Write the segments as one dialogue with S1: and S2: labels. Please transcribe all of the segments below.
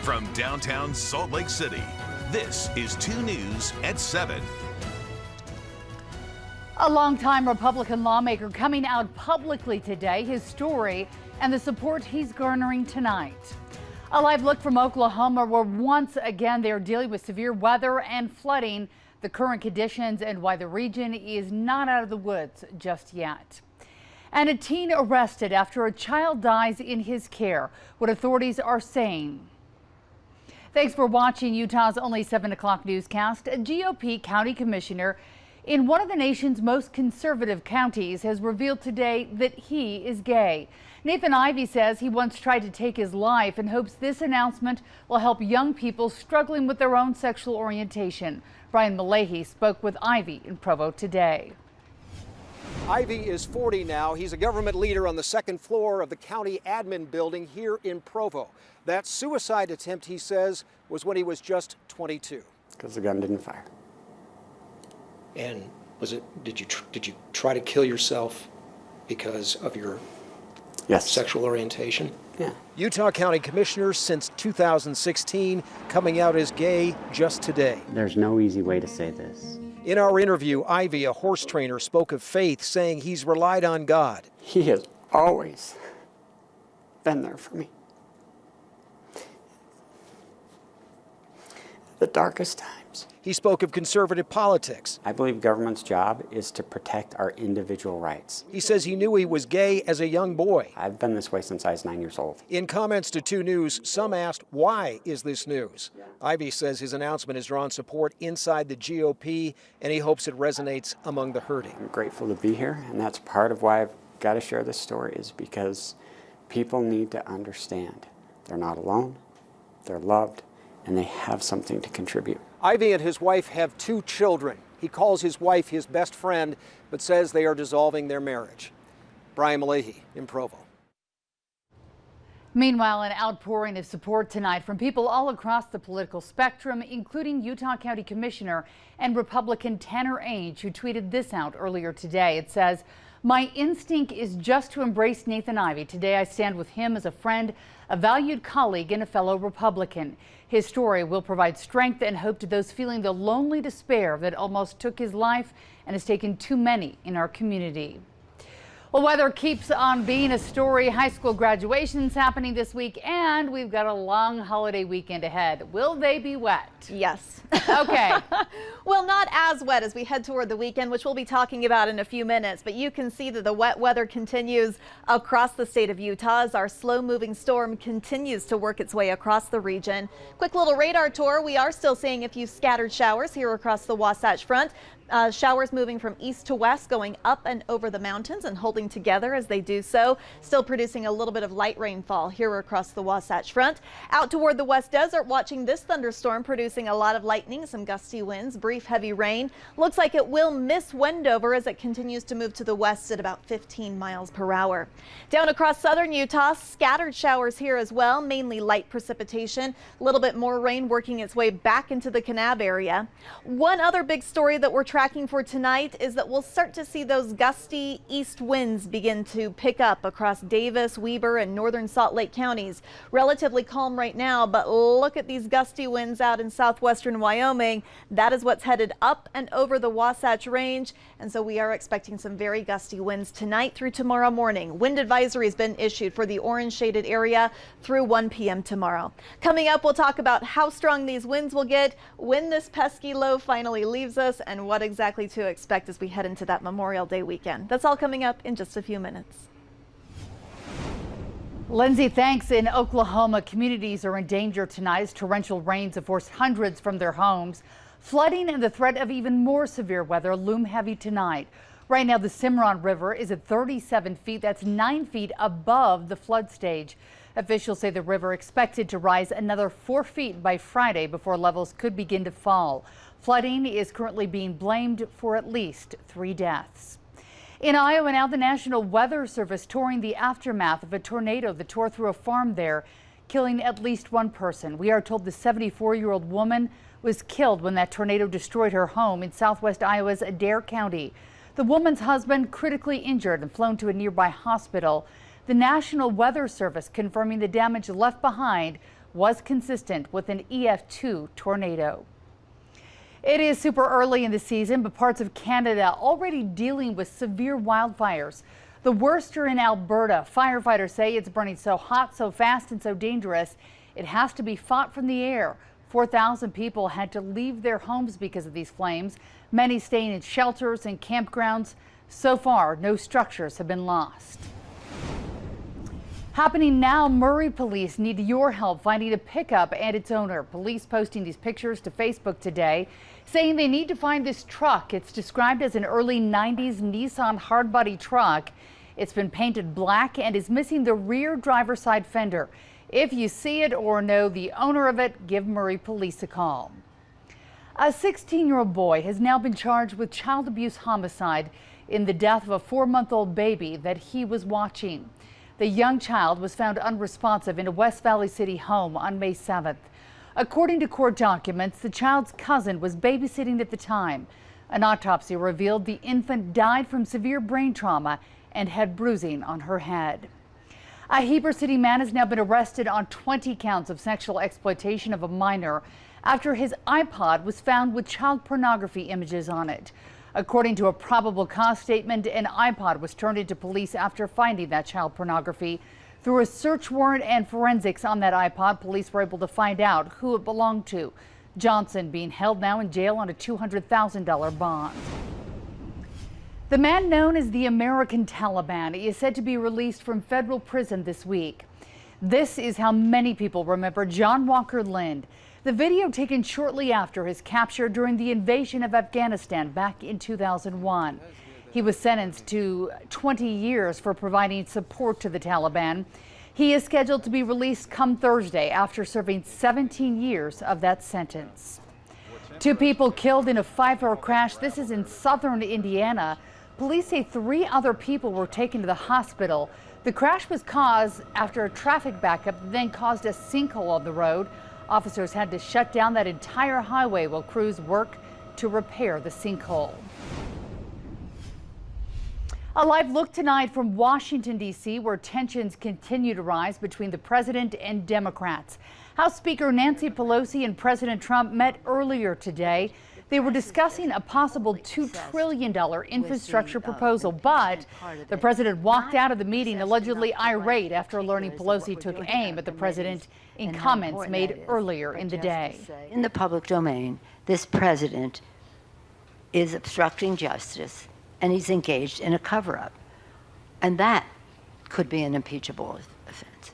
S1: From downtown Salt Lake City, this is 2 News at 7.
S2: A longtime Republican lawmaker coming out publicly today, his story and the support he's garnering tonight. A live look from Oklahoma, where once again they are dealing with severe weather and flooding, the current conditions and why the region is not out of the woods just yet. And a teen arrested after a child dies in his care, what authorities are saying. Thanks for watching Utah's only 7 o'clock newscast. A GOP county commissioner in one of the nation's most conservative counties has revealed today that he is gay. Nathan Ivey says he once tried to take his life and hopes this announcement will help young people struggling with their own sexual orientation. Brian Malahy spoke with Ivey in Provo today.
S3: Ivey is 40 now. He's a government leader on the second floor of the county admin building here in Provo. That suicide attempt, he says, was when he was just 22.
S4: Because the gun didn't fire.
S3: And was it? Did you try to kill yourself because of your sexual orientation?
S4: Yeah.
S3: Utah County Commissioner since 2016, coming out as gay just today.
S4: There's no easy way to say this.
S3: In our interview, Ivey, a horse trainer, spoke of faith, saying he's relied on God.
S4: He has always been there for me. The darkest times.
S3: He spoke of conservative politics.
S4: I believe government's job is to protect our individual rights.
S3: He says he knew he was gay as a young boy.
S4: I've been this way since I was 9 years old.
S3: In comments to 2 News, some asked, why is this news? Ivey says his announcement has drawn support inside the GOP, and he hopes it resonates among the hurting.
S4: I'm grateful to be here, and that's part of why I've got to share this story, is because people need to understand they're not alone, they're loved, and they have something to contribute.
S3: Ivey and his wife have 2 children. He calls his wife his best friend, but says they are dissolving their marriage. Brian Malahy in Provo.
S2: Meanwhile, an outpouring of support tonight from people all across the political spectrum, including Utah County Commissioner and Republican Tanner Age, who tweeted this out earlier today. It says, "My instinct is just to embrace Nathan Ivey. Today I stand with him as a friend, a valued colleague, and a fellow Republican. His story will provide strength and hope to those feeling the lonely despair that almost took his life and has taken too many in our community." Well, weather keeps on being a story. High school graduations happening this week, and we've got a long holiday weekend ahead. Will they be wet?
S5: Yes.
S2: Okay.
S5: Well, not as wet as we head toward the weekend, which we'll be talking about in a few minutes, but you can see that the wet weather continues across the state of Utah as our slow-moving storm continues to work its way across the region. Quick little radar tour. We are still seeing a few scattered showers here across the Wasatch Front. Showers moving from east to west, going up and over the mountains and holding together as they do so. Still producing a little bit of light rainfall here across the Wasatch Front. Out toward the West Desert, watching this thunderstorm producing a lot of lightning, some gusty winds, brief heavy rain. Looks like it will miss Wendover as it continues to move to the west at about 15 miles per hour. Down across southern Utah, scattered showers here as well, mainly light precipitation. A little bit more rain working its way back into the Kanab area. One other big story that we're tracking for tonight is that we'll start to see those gusty east winds begin to pick up across Davis, Weber, and northern Salt Lake counties. Relatively calm right now, but look at these gusty winds out in southwestern Wyoming. That is what's headed up and over the Wasatch Range, and so we are expecting some very gusty winds tonight through tomorrow morning. Wind advisory has been issued for the orange shaded area through 1 p.m. tomorrow. Coming up, we'll talk about how strong these winds will get, when this pesky low finally leaves us, and what exactly to expect as we head into that Memorial Day weekend. That's all coming up in just a few minutes.
S2: Lindsay, thanks. In Oklahoma, communities are in danger tonight as torrential rains have forced hundreds from their homes. Flooding and the threat of even more severe weather loom heavy tonight. Right now, the Cimarron River is at 37 feet. That's 9 feet above the flood stage. Officials say the river expected to rise another 4 feet by Friday before levels could begin to fall. Flooding is currently being blamed for at least 3 deaths. In Iowa now, the National Weather Service touring the aftermath of a tornado that tore through a farm there, killing at least 1 person. We are told the 74-year-old woman was killed when that tornado destroyed her home in southwest Iowa's Adair County. The woman's husband critically injured and flown to a nearby hospital. The National Weather Service confirming the damage left behind was consistent with an EF2 tornado. It is super early in the season, but parts of Canada already dealing with severe wildfires. The worst are in Alberta. Firefighters say it's burning so hot, so fast, and so dangerous, it has to be fought from the air. 4,000 people had to leave their homes because of these flames, many staying in shelters and campgrounds. So far, no structures have been lost. Happening now, Murray police need your help finding a pickup and its owner. Police posting these pictures to Facebook today, saying they need to find this truck. It's described as an early 90s Nissan hardbody truck. It's been painted black and is missing the rear driver's side fender. If you see it or know the owner of it, give Murray police a call. A 16-year-old boy has now been charged with child abuse homicide in the death of a 4-month-old baby that he was watching. The young child was found unresponsive in a West Valley City home on May 7th. According to court documents, the child's cousin was babysitting at the time. An autopsy revealed the infant died from severe brain trauma and had bruising on her head. A Heber City man has now been arrested on 20 counts of sexual exploitation of a minor after his iPod was found with child pornography images on it. According to a probable cause statement, an iPod was turned into police after finding that child pornography. Through a search warrant and forensics on that iPod, police were able to find out who it belonged to. Johnson being held now in jail on a $200,000 bond. The man known as the American Taliban is said to be released from federal prison this week. This is how many people remember John Walker Lind. The video taken shortly after his capture during the invasion of Afghanistan back in 2001. He was sentenced to 20 years for providing support to the Taliban. He is scheduled to be released come Thursday after serving 17 years of that sentence. 2 people killed in a 5-car crash. This is in southern Indiana. Police say 3 other people were taken to the hospital. The crash was caused after a traffic backup then caused a sinkhole on the road. Officers had to shut down that entire highway while crews work to repair the sinkhole. A live look tonight from Washington, D.C., where tensions continue to rise between the president and Democrats. House Speaker Nancy Pelosi and President Trump met earlier today. They were discussing a possible $2 trillion infrastructure proposal, but the president walked out of the meeting allegedly irate after learning Pelosi took aim at the president in comments made earlier in the day.
S6: In the public domain, this president is obstructing justice and he's engaged in a cover-up. And that could be an impeachable offense.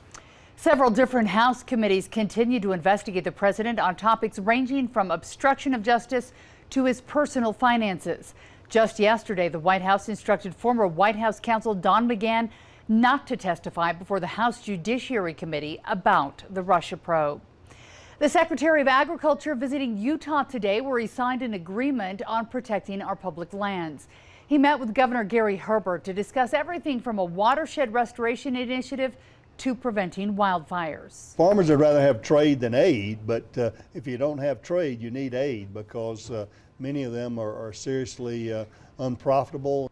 S2: Several different House committees continue to investigate the president on topics ranging from obstruction of justice to his personal finances. Just yesterday, the White House instructed former White House counsel Don McGahn not to testify before the House Judiciary Committee about the Russia probe. The Secretary of Agriculture visiting Utah today, where he signed an agreement on protecting our public lands. He met with Governor Gary Herbert to discuss everything from a watershed restoration initiative to preventing wildfires.
S7: Farmers would rather have trade than aid, but if you don't have trade, you need aid because many of them are seriously unprofitable.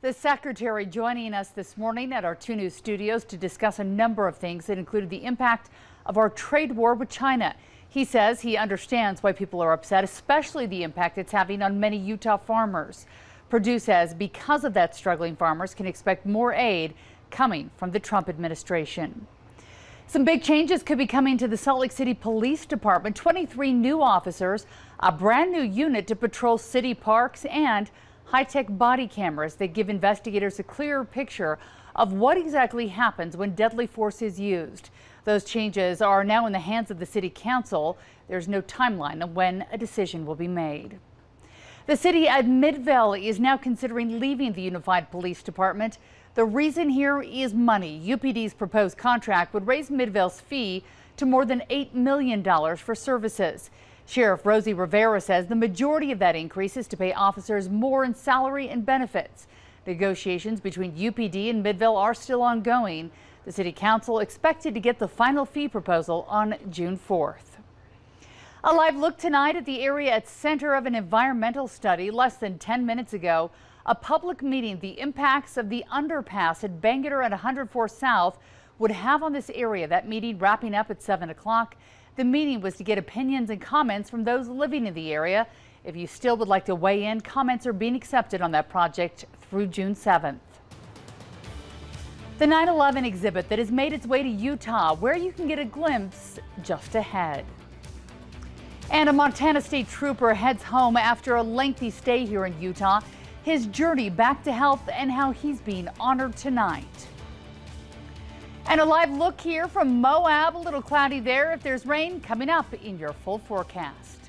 S2: The Secretary joining us this morning at our 2 News studios to discuss a number of things that included the impact of our trade war with China. He says he understands why people are upset, especially the impact it's having on many Utah farmers. Perdue says because of that, struggling farmers can expect more aid coming from the Trump administration. Some big changes could be coming to the Salt Lake City Police Department. 23 new officers, a brand new unit to patrol city parks, and high-tech body cameras that give investigators a clearer picture of what exactly happens when deadly force is used. Those changes are now in the hands of the City Council. There's no timeline on when a decision will be made. The city at Midvale is now considering leaving the Unified Police Department. The reason here is money. UPD's proposed contract would raise Midvale's fee to more than $8 million for services. Sheriff Rosie Rivera says the majority of that increase is to pay officers more in salary and benefits. Negotiations between UPD and Midvale are still ongoing. The City Council expected to get the final fee proposal on June 4th. A live look tonight at the area at center of an environmental study. Less than 10 minutes ago, a public meeting, the impacts of the underpass at Bangerter and 104 South, would have on this area. That meeting wrapping up at 7 o'clock. The meeting was to get opinions and comments from those living in the area. If you still would like to weigh in, comments are being accepted on that project through June 7th. The 9/11 exhibit that has made its way to Utah, where you can get a glimpse just ahead. And a Montana State Trooper heads home after a lengthy stay here in Utah. His journey back to health and how he's being honored tonight. And a live look here from Moab. A little cloudy there. If there's rain, coming up in your full forecast.